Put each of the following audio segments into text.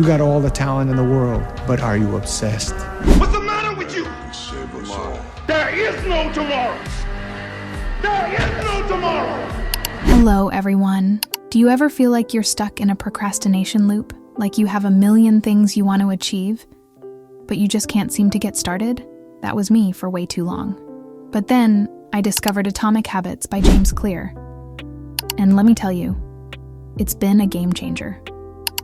You got all the talent in the world, but are you obsessed? What's the matter with you? There is no tomorrow. There is no tomorrow. Hello, everyone. Do you ever feel like you're stuck in a procrastination loop? Like you have a million things you want to achieve, but you just can't seem to get started? That was me for way too long. But then I discovered Atomic Habits by James Clear. And let me tell you, it's been a game changer.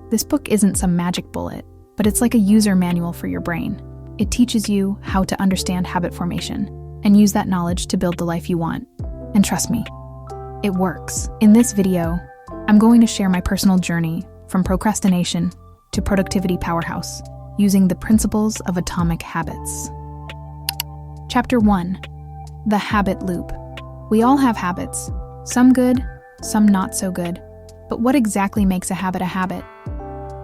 This book isn't some magic bullet, but it's like a user manual for your brain. It teaches you how to understand habit formation and use that knowledge to build the life you want. And trust me, it works. In this video, I'm going to share my personal journey from procrastination to productivity powerhouse using the principles of Atomic Habits. Chapter 1. The Habit Loop. We all have habits, some good, some not so good. But what exactly makes a habit a habit?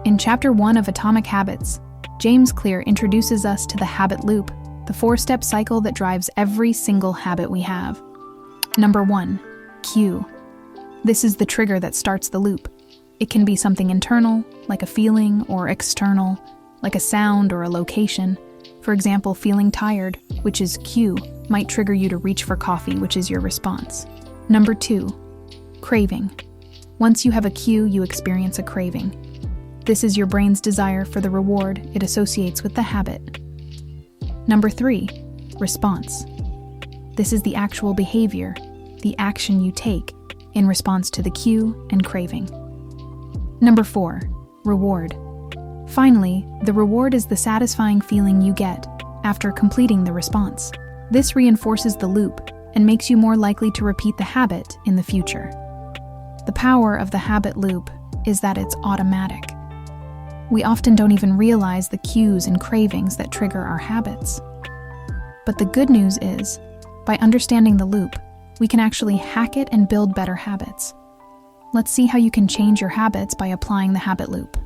In Chapter 1 of Atomic Habits, James Clear introduces us to the habit loop, the four-step cycle that drives every single habit we have. Number 1. Cue. This is the trigger that starts the loop. It can be something internal, like a feeling, or external, like a sound or a location. For example, feeling tired, which is cue, might trigger you to reach for coffee, which is your response. Number 2. Craving. Once you have a cue, you experience a craving. This is your brain's desire for the reward it associates with the habit. Number 3. Response. This is the actual behavior, the action you take in response to the cue and craving. Number 4. Reward. Finally, the reward is the satisfying feeling you get after completing the response. This reinforces the loop and makes you more likely to repeat the habit in the future. The power of the habit loop is that it's automatic. We often don't even realize the cues and cravings that trigger our habits. But the good news is, by understanding the loop, we can actually hack it and build better habits. Let's see how you can change your habits by applying the habit loop.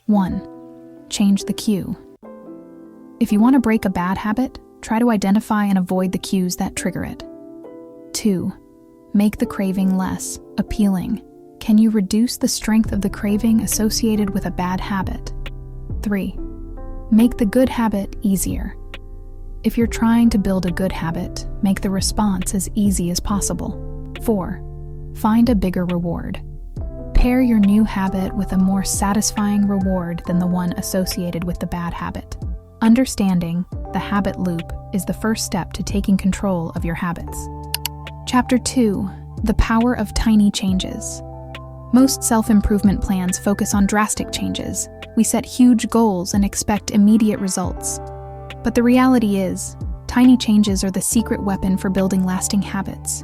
1. Change the cue. If you want to break a bad habit, try to identify and avoid the cues that trigger it. 2. Make the craving less appealing. Can you reduce the strength of the craving associated with a bad habit? 3. Make the good habit easier. If you're trying to build a good habit, make the response as easy as possible. 4. Find a bigger reward. Pair your new habit with a more satisfying reward than the one associated with the bad habit. Understanding the habit loop is the first step to taking control of your habits. Chapter 2. The Power of Tiny Changes. Most self-improvement plans focus on drastic changes. We set huge goals and expect immediate results. But the reality is, tiny changes are the secret weapon for building lasting habits.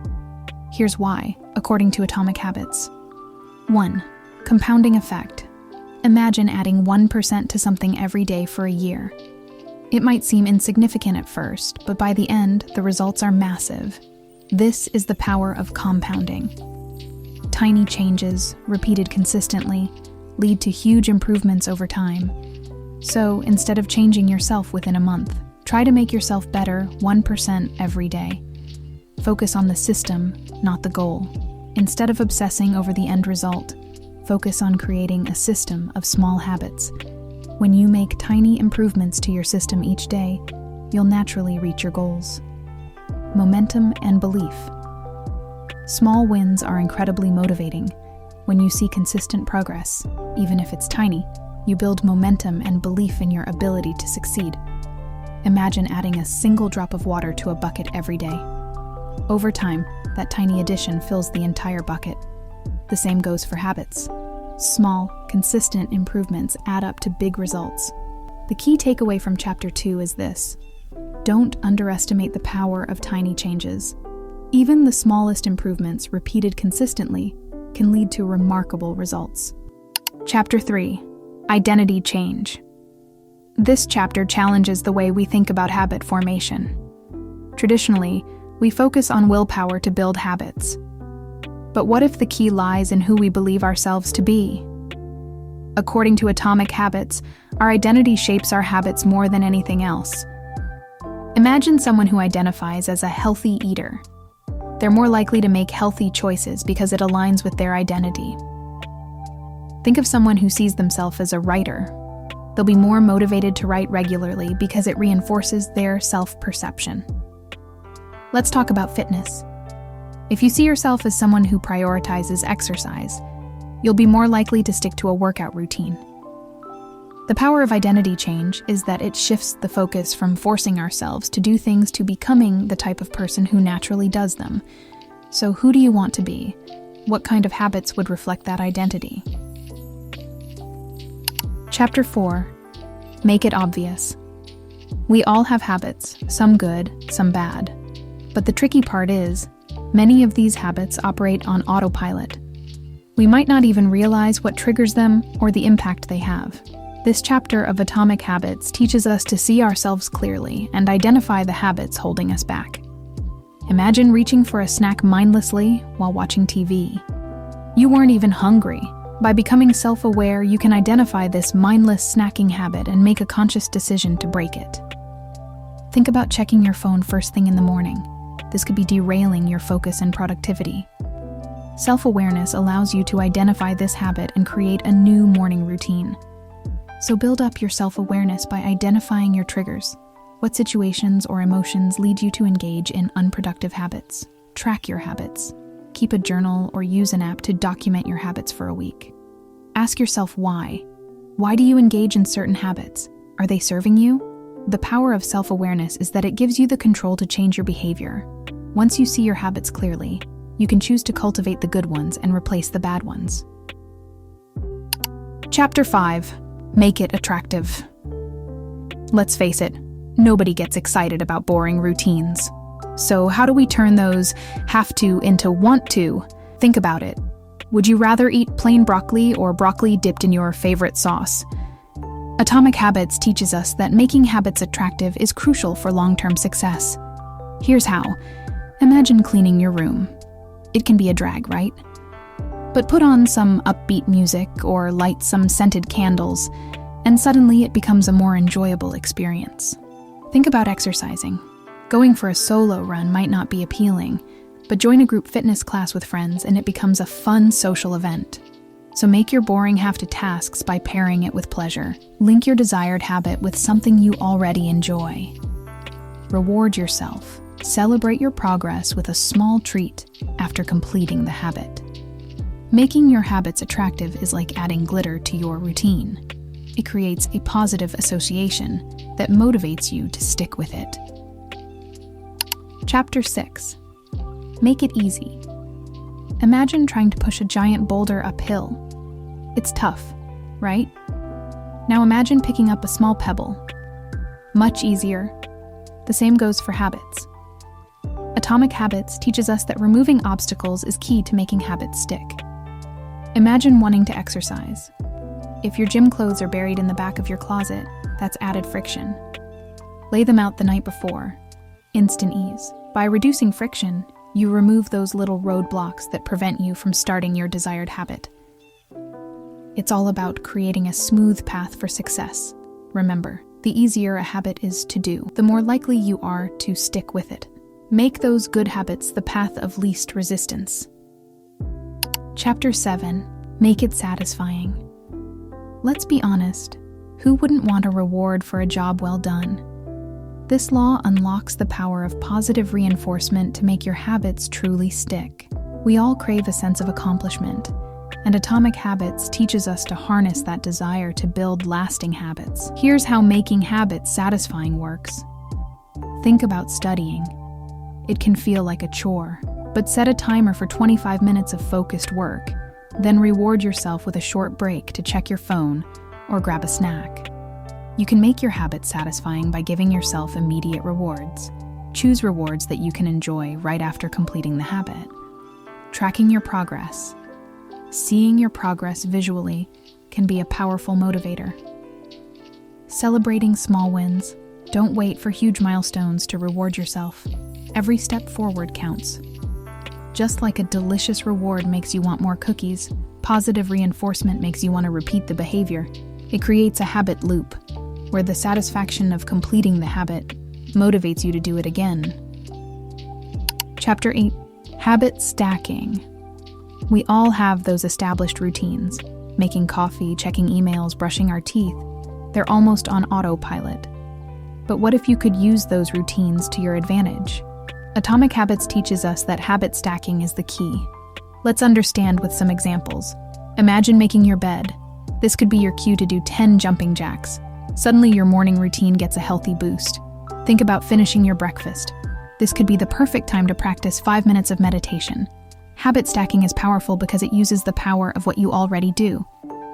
Here's why, according to Atomic Habits. 1. Compounding effect. Imagine adding 1% to something every day for a year. It might seem insignificant at first, but by the end, the results are massive. This is the power of compounding. Tiny changes, repeated consistently, lead to huge improvements over time. So, instead of changing yourself within a month, try to make yourself better 1% every day. Focus on the system, not the goal. Instead of obsessing over the end result, focus on creating a system of small habits. When you make tiny improvements to your system each day, you'll naturally reach your goals. Momentum and belief. Small wins are incredibly motivating. When you see consistent progress, even if it's tiny, you build momentum and belief in your ability to succeed. Imagine adding a single drop of water to a bucket every day. Over time, that tiny addition fills the entire bucket. The same goes for habits. Small, consistent improvements add up to big results. The key takeaway from Chapter 2 is this: don't underestimate the power of tiny changes. Even the smallest improvements, repeated consistently, can lead to remarkable results. Chapter 3. Identity Change. This chapter challenges the way we think about habit formation. Traditionally, we focus on willpower to build habits. But what if the key lies in who we believe ourselves to be? According to Atomic Habits, our identity shapes our habits more than anything else. Imagine someone who identifies as a healthy eater. They're more likely to make healthy choices because it aligns with their identity. Think of someone who sees themselves as a writer. They'll be more motivated to write regularly because it reinforces their self-perception. Let's talk about fitness. If you see yourself as someone who prioritizes exercise, you'll be more likely to stick to a workout routine. The power of identity change is that it shifts the focus from forcing ourselves to do things to becoming the type of person who naturally does them. So who do you want to be? What kind of habits would reflect that identity? Chapter 4. Make it obvious. We all have habits, some good, some bad. But the tricky part is, many of these habits operate on autopilot. We might not even realize what triggers them or the impact they have. This chapter of Atomic Habits teaches us to see ourselves clearly and identify the habits holding us back. Imagine reaching for a snack mindlessly while watching TV. You weren't even hungry. By becoming self-aware, you can identify this mindless snacking habit and make a conscious decision to break it. Think about checking your phone first thing in the morning. This could be derailing your focus and productivity. Self-awareness allows you to identify this habit and create a new morning routine. So build up your self-awareness by identifying your triggers. What situations or emotions lead you to engage in unproductive habits? Track your habits. Keep a journal or use an app to document your habits for a week. Ask yourself why. Why do you engage in certain habits? Are they serving you? The power of self-awareness is that it gives you the control to change your behavior. Once you see your habits clearly, you can choose to cultivate the good ones and replace the bad ones. Chapter 5. Make it attractive. Let's face it, nobody gets excited about boring routines. So how do we turn those have to into want to? Think about it. Would you rather eat plain broccoli or broccoli dipped in your favorite sauce? Atomic Habits teaches us that making habits attractive is crucial for long-term success. Here's how. Imagine cleaning your room. It can be a drag, right? But put on some upbeat music or light some scented candles, and suddenly it becomes a more enjoyable experience. Think about exercising. Going for a solo run might not be appealing, but join a group fitness class with friends and it becomes a fun social event. So make your boring have to tasks by pairing it with pleasure. Link your desired habit with something you already enjoy. Reward yourself. Celebrate your progress with a small treat after completing the habit. Making your habits attractive is like adding glitter to your routine. It creates a positive association that motivates you to stick with it. Chapter 6. Make it easy. Imagine trying to push a giant boulder uphill. It's tough, right? Now imagine picking up a small pebble. Much easier. The same goes for habits. Atomic Habits teaches us that removing obstacles is key to making habits stick. Imagine wanting to exercise. If your gym clothes are buried in the back of your closet, that's added friction. Lay them out the night before. Instant ease. By reducing friction, you remove those little roadblocks that prevent you from starting your desired habit. It's all about creating a smooth path for success. Remember, the easier a habit is to do, the more likely you are to stick with it. Make those good habits the path of least resistance. Chapter 7. Make it satisfying. Let's be honest, who wouldn't want a reward for a job well done? This law unlocks the power of positive reinforcement to make your habits truly stick. We all crave a sense of accomplishment, and Atomic Habits teaches us to harness that desire to build lasting habits. Here's how making habits satisfying works. Think about studying. It can feel like a chore, but set a timer for 25 minutes of focused work, then reward yourself with a short break to check your phone or grab a snack. You can make your habits satisfying by giving yourself immediate rewards. Choose rewards that you can enjoy right after completing the habit. Tracking your progress. Seeing your progress visually can be a powerful motivator. Celebrating small wins. Don't wait for huge milestones to reward yourself. Every step forward counts. Just like a delicious reward makes you want more cookies, positive reinforcement makes you want to repeat the behavior. It creates a habit loop, where the satisfaction of completing the habit motivates you to do it again. Chapter 8. Habit stacking. We all have those established routines. making coffee, checking emails, brushing our teeth. They're almost on autopilot. But what if you could use those routines to your advantage? Atomic Habits teaches us that habit stacking is the key. Let's understand with some examples. Imagine making your bed. This could be your cue to do 10 jumping jacks. Suddenly your morning routine gets a healthy boost. Think about finishing your breakfast. This could be the perfect time to practice 5 minutes of meditation. Habit stacking is powerful because it uses the power of what you already do.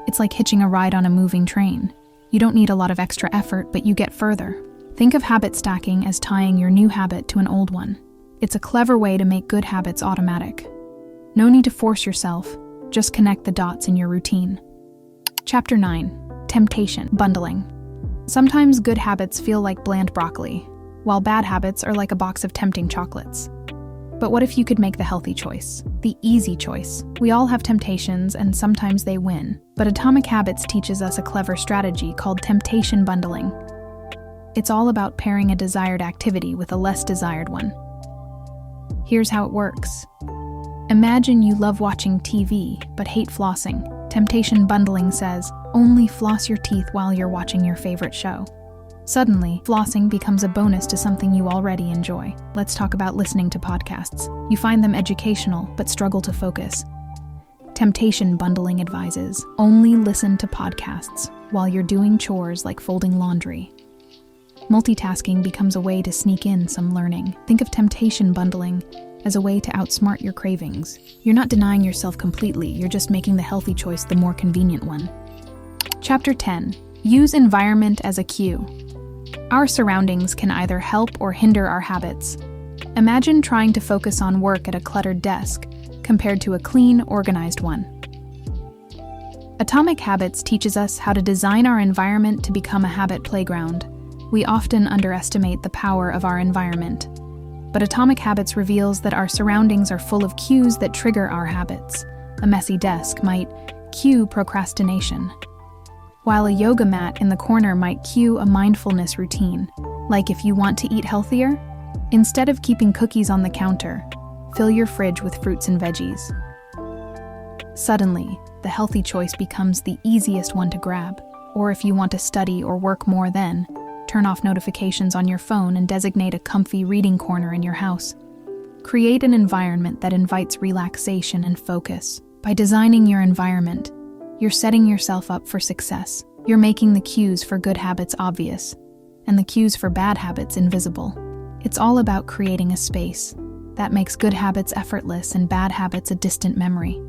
It's like hitching a ride on a moving train. You don't need a lot of extra effort, but you get further. Think of habit stacking as tying your new habit to an old one. It's a clever way to make good habits automatic. No need to force yourself, just connect the dots in your routine. Chapter 9. Temptation Bundling. Sometimes good habits feel like bland broccoli, while bad habits are like a box of tempting chocolates. But what if you could make the healthy choice, the easy choice? We all have temptations and sometimes they win, but Atomic Habits teaches us a clever strategy called temptation bundling. It's all about pairing a desired activity with a less desired one. Here's how it works. Imagine you love watching TV but hate flossing. Temptation bundling says, only floss your teeth while you're watching your favorite show. Suddenly, flossing becomes a bonus to something you already enjoy. Let's talk about listening to podcasts. You find them educational, but struggle to focus. Temptation bundling advises, only listen to podcasts while you're doing chores like folding laundry. Multitasking becomes a way to sneak in some learning. Think of temptation bundling as a way to outsmart your cravings. You're not denying yourself completely, you're just making the healthy choice the more convenient one. Chapter 10. Use environment as a cue. Our surroundings can either help or hinder our habits. Imagine trying to focus on work at a cluttered desk compared to a clean, organized one. Atomic Habits teaches us how to design our environment to become a habit playground. We often underestimate the power of our environment. But Atomic Habits reveals that our surroundings are full of cues that trigger our habits. A messy desk might cue procrastination, while a yoga mat in the corner might cue a mindfulness routine. Like if you want to eat healthier, instead of keeping cookies on the counter, fill your fridge with fruits and veggies. Suddenly, the healthy choice becomes the easiest one to grab. Or if you want to study or work more then, turn off notifications on your phone and designate a comfy reading corner in your house. Create an environment that invites relaxation and focus. By designing your environment, you're setting yourself up for success. You're making the cues for good habits obvious, and the cues for bad habits invisible. It's all about creating a space that makes good habits effortless and bad habits a distant memory.